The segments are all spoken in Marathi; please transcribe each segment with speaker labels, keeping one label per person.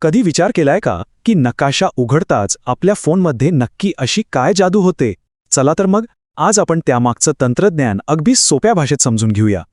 Speaker 1: कधी विचार केलाय का की नकाशा उघडताच आपल्या फोनमध्ये नक्की अशी काय जादू होते? चला तर मग आज आपण त्यामागचं तंत्रज्ञान अगदी सोप्या भाषेत समजून घेऊया.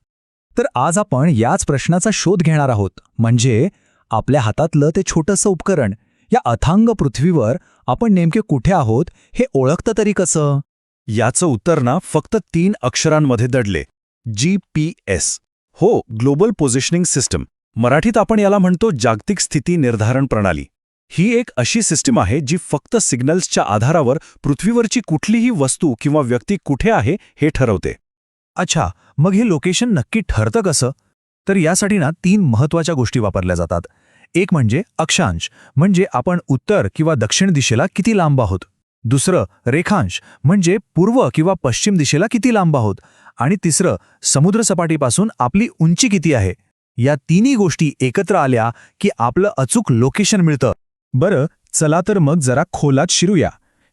Speaker 2: तर आज आपण याच प्रश्नाचा शोध घेणार आहोत, म्हणजे आपल्या हातातलं ते छोटंसं उपकरण, या अथांग पृथ्वीवर आपण नेमके कुठे आहोत हे ओळखतं तरी कसं?
Speaker 3: याचं उत्तर ना फक्त 3 अक्षरांमध्ये दडले. GPS. हो, ग्लोबल पोझिशनिंग सिस्टम. मराठीत आपण याला म्हणतो जागतिक स्थिती निर्धारण प्रणाली. ही एक अशी सिस्टीम आहे जी फक्त सिग्नल्सच्या आधारावर पृथ्वीवरची कुठलीही वस्तू किंवा व्यक्ती कुठे आहे हे ठरवते.
Speaker 2: अच्छा, मग हे लोकेशन नक्की ठरतं कसं? तर यासाठी ना 3 महत्त्वाच्या गोष्टी वापरल्या जातात. एक म्हणजे अक्षांश, म्हणजे आपण उत्तर किंवा दक्षिण दिशेला किती लांब आहोत. दुसरं रेखांश, म्हणजे पूर्व किंवा पश्चिम दिशेला किती लांब आहोत. आणि तिसरं समुद्रसपाटीपासून आपली उंची किती आहे. या तिन्ही गोष्टी एकत्र आल्या की आपलं अचूक लोकेशन मिळतं. बरं, चला तर मग जरा खोलात शिरूया.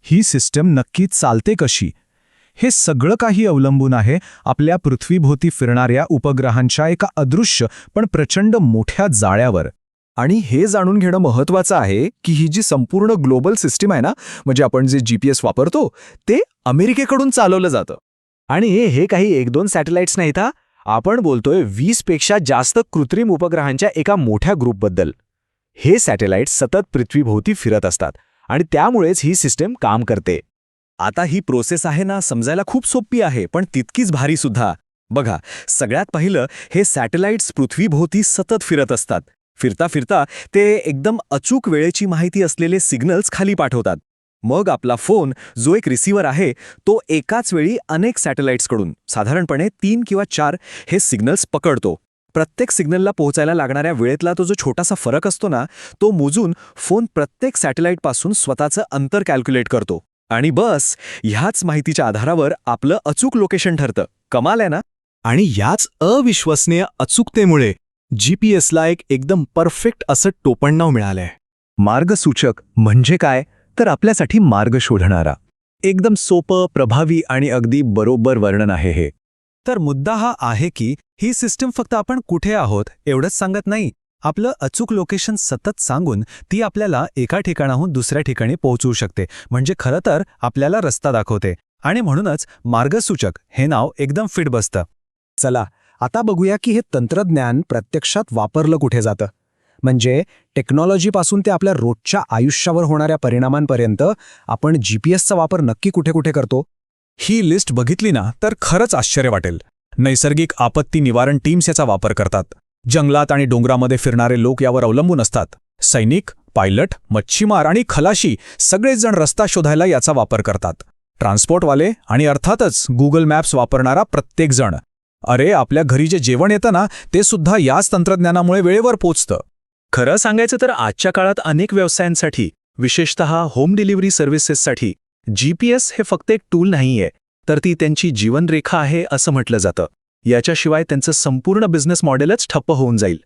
Speaker 2: ही सिस्टम नक्की चालते कशी? हे सगळं काही अवलंबून आहे आपल्या पृथ्वीभोवती फिरणाऱ्या उपग्रहांच्या एका अदृश्य पण प्रचंड मोठ्या जाळ्यावर.
Speaker 4: आणि हे जाणून घेणं महत्त्वाचं आहे की ही जी संपूर्ण ग्लोबल सिस्टीम आहे ना, म्हणजे आपण जे GPS वापरतो ते अमेरिकेकडून चालवलं जातं.
Speaker 1: आणि हे काही 1-2 सॅटेलाइट्स नाहीत हा. आपण बोलतोय 20 पेक्षा जास्त कृत्रिम उपग्रहांच्या एका मोठ्या ग्रुपबद्दल. हे सॅटेलाइट्स सतत पृथ्वीभोवती फिरत असतात आणि त्यामुळेच ही सिस्टीम काम करते.
Speaker 3: आता ही प्रोसेस आहे ना, समजायला खूप सोपी आहे, पण तितकीच भारी सुद्धा. बघा, सगळ्यात पहिलं हे सॅटेलाइट्स पृथ्वीभोवती सतत फिरत असतात. फिरता फिरता ते एकदम अचूक वेळेची माहिती असलेले सिग्नल्स खाली पाठवतात. मग आपला फोन, जो एक रिसीव्हर आहे, तो एकाच वेळी अनेक सॅटेलाइट्सकडून साधारणपणे 3 किंवा 4 हे सिग्नल्स पकडतो. प्रत्येक सिग्नलला पोहोचायला लागणाऱ्या वेळेतला तो जो छोटासा फरक असतो ना, तो मोजून फोन प्रत्येक सॅटेलाइटपासून स्वतःचं अंतर कॅल्क्युलेट करतो. आणि बस, ह्याच माहितीच्या आधारावर आपलं अचूक लोकेशन ठरतं. कमाल आहे ना?
Speaker 1: आणि याच अविश्वसनीय अचूकतेमुळे GPSला एक एकदम परफेक्ट असं टोपणनाव मिळालंय.
Speaker 2: मार्गसूचक म्हणजे काय? तर आपल्यासाठी मार्ग शोधणारा.
Speaker 1: एकदम सोपं, प्रभावी आणि अगदी बरोबर वर्णन आहे हे.
Speaker 2: तर मुद्दा हा आहे की ही सिस्टीम फक्त आपण कुठे आहोत एवढंच सांगत नाही. आपलं अचूक लोकेशन सतत सांगून ती आपल्याला एका ठिकाणाहून दुसऱ्या ठिकाणी पोहोचवू शकते. म्हणजे खरं तर आपल्याला रस्ता दाखवते. आणि म्हणूनच मार्गसूचक हे नाव एकदम फिट बसतं.
Speaker 5: चला आता बघूया की हे तंत्रज्ञान प्रत्यक्षात वापरलं कुठे जातं. म्हणजे टेक्नॉलॉजीपासून ते आपल्या रोजच्या आयुष्यावर होणाऱ्या परिणामांपर्यंत आपण GPSचा वापर नक्की कुठे कुठे करतो.
Speaker 2: ही लिस्ट बघितली ना तर खरंच आश्चर्य वाटेल. नैसर्गिक आपत्ती निवारण टीम्स याचा वापर करतात. जंगलात आणि डोंगरामध्ये फिरणारे लोक यावर अवलंबून असतात. सैनिक, पायलट, मच्छीमार आणि खलाशी सगळेच जण रस्ता शोधायला याचा वापर करतात. ट्रान्सपोर्टवाले आणि अर्थातच गुगल मॅप्स वापरणारा प्रत्येक जण. अरे, आपल्या घरी जे जेवण येतं ना, ते सुद्धा याच तंत्रज्ञानामुळे वेळेवर पोचतं.
Speaker 1: खरं सांगायचं तर आजच्या काळात अनेक व्यवसायांसाठी, विशेषतः होम डिलिव्हरी सर्व्हिसेससाठी GPS हे फक्त एक टूल नाहीये, तर ती त्यांची जीवनरेखा आहे असं म्हटलं जातं. याच्याशिवाय त्यांचं संपूर्ण बिझनेस मॉडेलच ठप्प होऊन जाईल.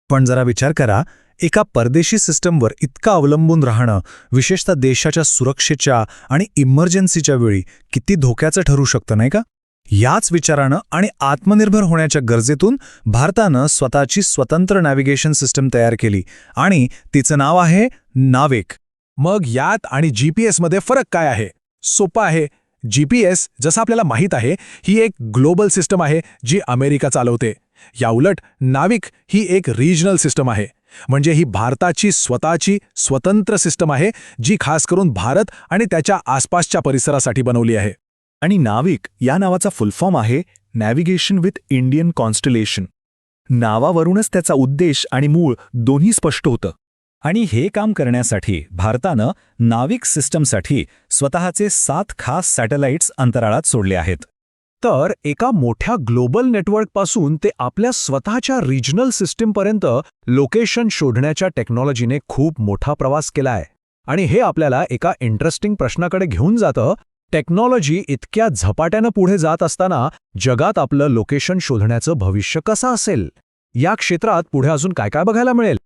Speaker 2: पण जरा विचार करा, एका परदेशी सिस्टमवर इतकं अवलंबून राहणं, विशेषतः देशाच्या सुरक्षेच्या आणि इमर्जन्सीच्या वेळी किती धोक्याचं ठरू शकतं, नाही का? याच विचारानं आणि आत्मनिर्भर होण्याच्या गरजेतून भारतानं स्वतःची स्वतंत्र नॅव्हिगेशन सिस्टम तयार केली आणि तिचं नाव आहे नाविक.
Speaker 5: मग यात आणि GPSमध्ये फरक काय आहे? सोपं आहे. GPS, जसं आपल्याला माहीत आहे, ही एक ग्लोबल सिस्टम आहे जी अमेरिका चालवते. याउलट नाविक ही एक रिजनल सिस्टम आहे. म्हणजे ही भारताची स्वतःची स्वतंत्र सिस्टम आहे जी खास करून भारत आणि त्याच्या आसपासच्या परिसरासाठी बनवली आहे.
Speaker 3: आणि नाविक या नावाचा फुल फॉर्म आहे नॅव्हिगेशन विथ इंडियन कॉन्स्टलेशन. नावावरूनच त्याचा उद्देश आणि मूळ दोन्ही स्पष्ट होतं.
Speaker 2: आणि हे काम करण्यासाठी भारतानं नाविक सिस्टमसाठी स्वतःचे 7 खास सॅटेलाइट्स अंतराळात सोडले आहेत.
Speaker 5: तर एका मोठ्या ग्लोबल नेटवर्कपासून ते आपल्या स्वतःच्या रिजनल सिस्टीमपर्यंत लोकेशन शोधण्याच्या टेक्नॉलॉजीने खूप मोठा प्रवास केलाय. आणि हे आपल्याला एका इंटरेस्टिंग प्रश्नाकडे घेऊन जातं. टेक्नॉलॉजी इतक्या झपाट्यानं पुढे जात असताना जगात आपलं लोकेशन शोधण्याचं भविष्य कसं असेल? या क्षेत्रात पुढे अजून काय काय बघायला मिळेल?